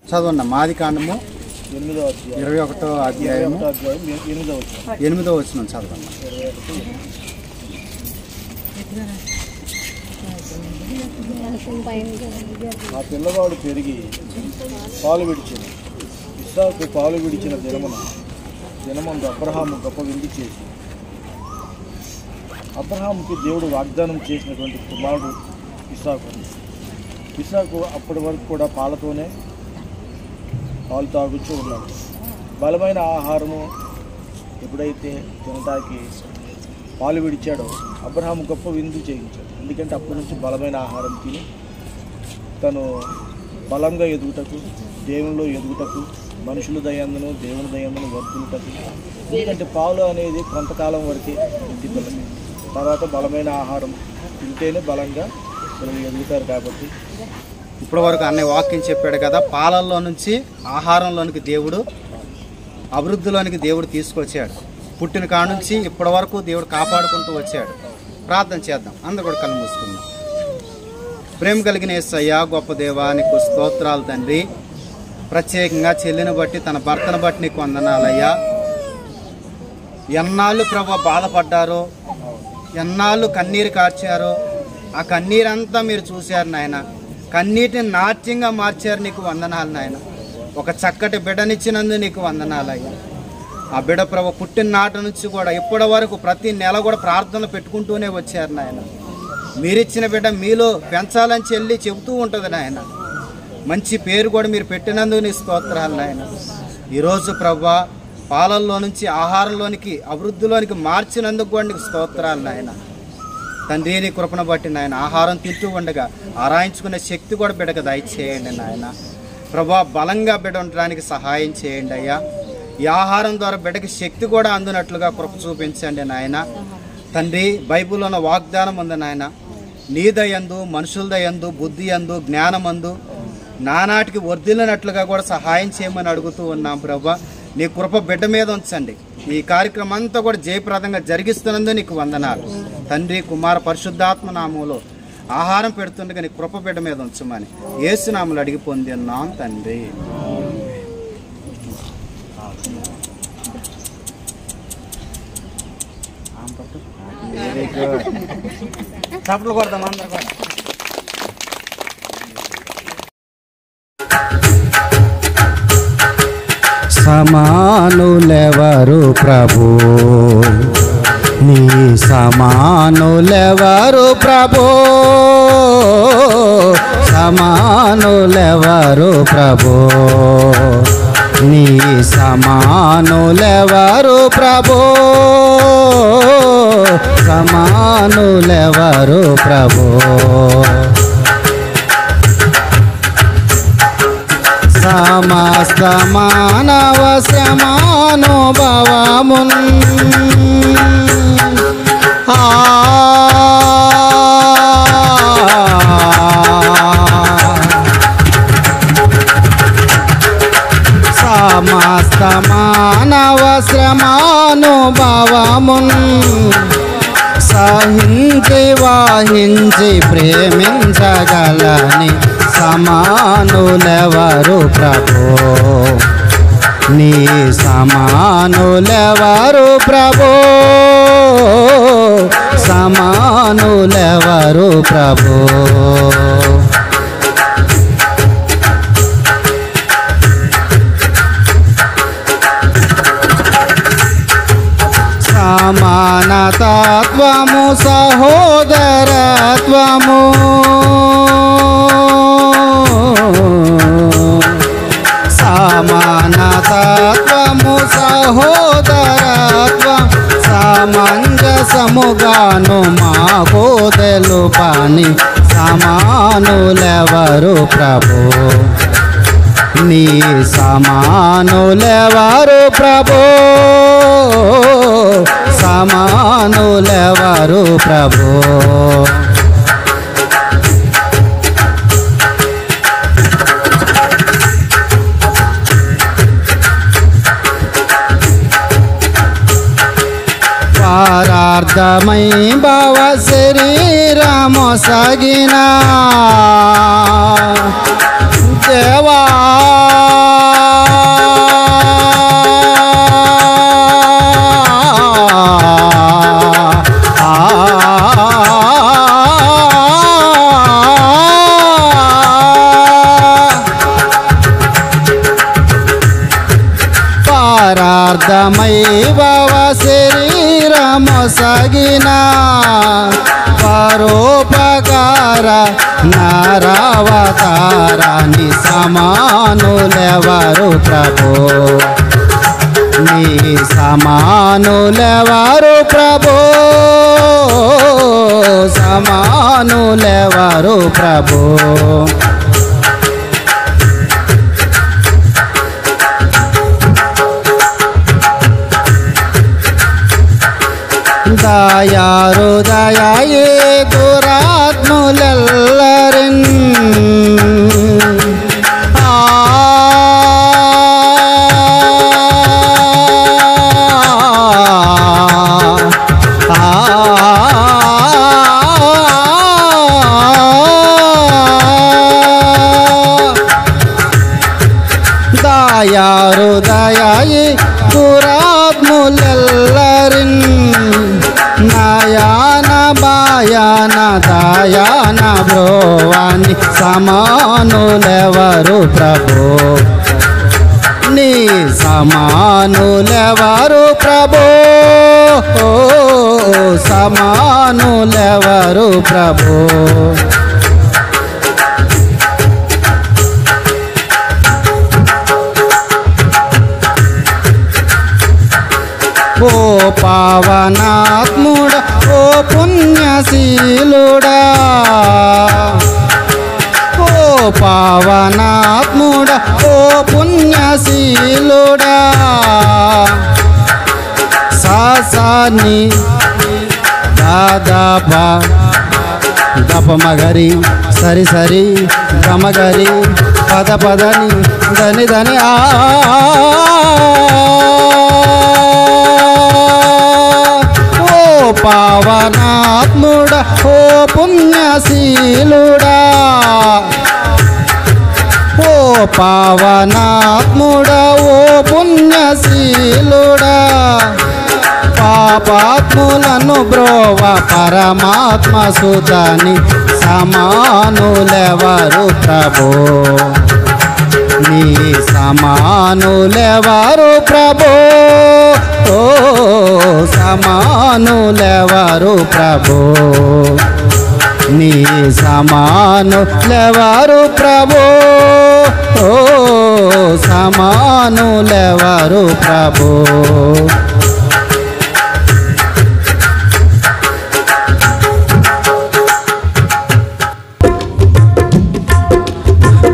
చదవండి. మాది కాండము 21వ అధ్యాయము 8వ వచనం చదవండి. ఆ పిల్లవాడు పెరిగి పాలు విడిచిన ఇస్సాకు పాలు విడిచిన దినమందు అబ్రహాము గొప్ప విందు చేసి అబ్రహాముకి దేవుడు వాగ్దానం చేసినటువంటి కుమారుడు ఇస్సాకు అప్పటి వరకు కూడా పాలు తాగుతూ ఉన్నాడు. బలమైన ఆహారము ఎప్పుడైతే తినటానికి పాలు విడిచాడో అబ్రహాము గొప్ప విందు చేయించాడు. ఎందుకంటే అప్పటి నుంచి బలమైన ఆహారం తిని తను బలంగా ఎదుగుటకు, దేవునిలో ఎదుగుటకు, మనుషుల దయందును దేవుని దయందును వర్తులుటకు. ఎందుకంటే పాలు అనేది కొంతకాలం వరకే తిప్పలేదు, తర్వాత బలమైన ఆహారం తింటేనే బలంగా ఎదుగుతారు. కాబట్టి ఇప్పటి వరకు అన్నయ్య వాక్యం చెప్పాడు కదా, పాలల్లో నుంచి ఆహారంలోనికి దేవుడు, అభివృద్ధిలోనికి దేవుడు తీసుకొచ్చాడు. పుట్టిన కాడ నుంచి ఇప్పటి వరకు దేవుడు కాపాడుకుంటూ వచ్చాడు. ప్రార్థన చేద్దాం. అందరూ కూడా కళ్ళు మూసుకుందాం. ప్రేమ కలిగిన యేసయ్యా, గొప్ప దేవా, నీకు స్తోత్రాలు తండ్రి. ప్రత్యేకంగా చెల్లిని బట్టి, తన భర్తను బట్టి నీకు వందనాలయ్యా. ఎన్నాళ్ళు ప్రభు బాధపడ్డారో, ఎన్నాళ్ళు కన్నీరు కార్చారో, ఆ కన్నీరంతా మీరు చూశారు నాయన. కన్నీటిని నాట్యంగా మార్చారు. నీకు వందనాలు నాయన. ఒక చక్కటి బిడ్డనిచ్చినందు నీకు వందనాలయ్యా. ఆ బిడ్డ ప్రభు పుట్టిన నాటి నుంచి కూడా ఇప్పటి వరకు ప్రతి నెల కూడా ప్రార్థనలు పెట్టుకుంటూనే వచ్చారు నాయన. మీరిచ్చిన బిడ్డ మీలో పెంచాలని చెబుతూ ఉంటుంది నాయన. మంచి పేరు కూడా మీరు పెట్టినందుకు నీ స్తోత్రాలు నాయన. ఈరోజు ప్రభు పాలల్లో నుంచి ఆహారంలోనికి, అభివృద్ధిలోనికి మార్చినందుకు కూడా నీకు స్తోత్రాలు నాయన. తండ్రి, నీ కృపను బట్టి నాయన ఆహారం తింటూ ఉండగా ఆరాయించుకునే శక్తి కూడా బిడ్డకు దయచేయండి నాయన. ప్రభా, బలంగా బిడ్డ ఉండడానికి సహాయం చేయండి అయ్యా. ఈ ఆహారం ద్వారా బిడ్డకి శక్తి కూడా అందునట్లుగా కృప చూపించండి నాయన. తండ్రి, బైబిల్లో వాగ్దానం ఉంది నాయన. నీ దయందు, మనుషుల దయందు, బుద్ధి యందు, జ్ఞానమందు నానాటికి వర్ధిల్లినట్లుగా కూడా సహాయం చేయమని అడుగుతూ ఉన్నాం ప్రభా. నీ కృప బిడ్డ మీద ఉంచండి. ఈ కార్యక్రమం అంతా కూడా జయప్రదంగా జరిగిస్తున్నందుకు నీకు వందనాలు తండ్రి. కుమార పరిశుద్ధాత్మ నామంలో ఆహారం పెడుతుండగా నీ కృప బిడ్డ మీద ఉంచమని యేసు నామములో అడిగి పొంది ఉన్నాం తండ్రి. Very good. చప్పట్లు కొడదాం అందరూ కూడా. సమానులెవరు ప్రభు, నీ సమానులెవరు ప్రభు, సమానులెవరు ప్రభు, నీ సమానులెవరు ప్రభు, సమానులెవరు ప్రభు. సమస్త మానవ శ్రమానుభవమున్ సమస్త మానవ శ్రమానుభవమున్ సహించి వాహించి ప్రేమించగలని సమానులెవరు ప్రభు, నీ సమానులెవరు ప్రభు, సమానులెవరు ప్రభు. సమానతత్వము సహోదరత్వము సమానతత్వము సహోదరత్వం సమంజసముగాను మాకు తెలుపని సమానులెవరు ప్రభు, నీ సమానులెవరు ప్రభు, సమానులెవరు ప్రభు. పరార్థమై భవ శరీరము సగిన దేవా పరార్థమై భవ శరీరమొసగిన పరోపకార నరవతారాని సమానులెవరు ప్రభో నీ సమానులెవరు ప్రభో సమానులెవరు ప్రభో దయారు దయే దురాత్ములెల్లరిన్ దయారు దయే దురాత్ములెల్లరిన్ నయాన బాయాన దయాన బ్రోవాని సమానులెవరు ప్రభో నీ సమానులెవరు ప్రభో సమానులెవరు ప్రభో ఓ పావనాత్ముడా ఓ పుణ్యశీలుడా ఓ పావనాత్ముడా ఓ పుణ్యశీలుడా సాసాని దాదాపా గపమగరి సరి సరి గమగరి పద పదని దని దని పావనాత్ముడా ఓ పుణ్యశీలుడా ఓ పావనాత్ముడా ఓ పుణ్యశీలుడా పాపాత్ములను బ్రోవ పరమాత్మ సుతాని సమానులెవరు ప్రభో నీ సమానులెవరు ప్రభో ఓ సమానులెవరు ప్రభో నీ సమానులెవరు ప్రభో ఓ సమానులెవరు ప్రభో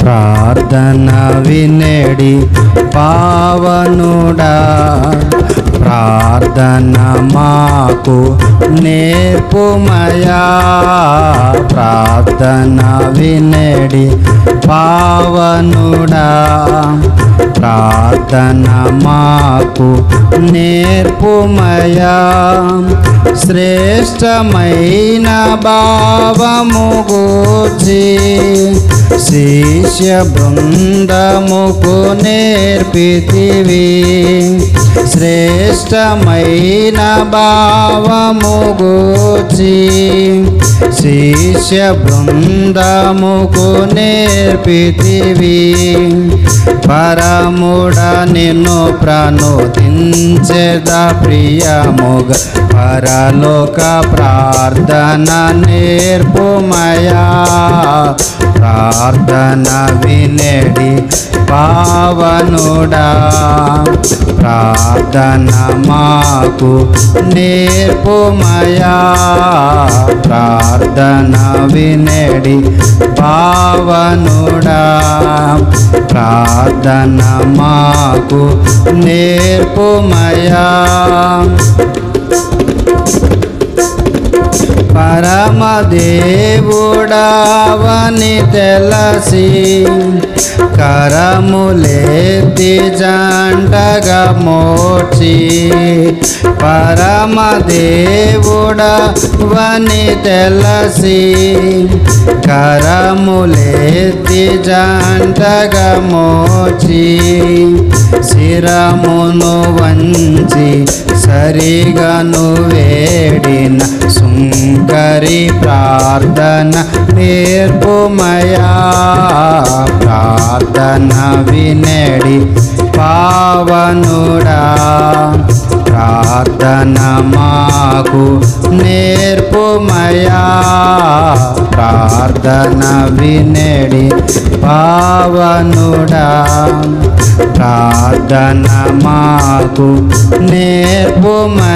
ప్రార్థన వినేడి పావనుడా ప్రార్థన మాకు నేర్పుమయా ప్రార్థన వినేడి పావనుడా ప్రార్థన మాకు నేర్పుమయా శ్రేష్టమైన భావము గూర్చి శిష్య బృందముకు నేర్పితివి శ్రేష్టమైన భావము గూర్చి శిష్య బృందముకు నేర్పితివి పరముడ నిన్ను ప్రణోదించెద ప్రియముగ పరలోక ప్రార్థన నేర్పుమయా ప్రార్థన వినేడి పావనుడా ప్రార్థన మాకు నేర్పుమయా ప్రార్థన వినేడి పావనుడా ప్రార్థన మాకు నేర్పుమయా పరమ దేవుడావని తెలసి కరములెత్తి జంటగా మోర్చి పరమదేవుడవని తెలసి కరములెత్తి జంటగా మోర్చి శిరమును వంచి సరిగను వేడిన సుంకరి ప్రార్థన నేర్పుమయా ప్రార్థన వినడి పావనుడా ప్రార్థన మాకు నేర్పుమయా ప్రార్థన వినడి పావనుడా ప్రార్థన మాకు నేర్పుమయా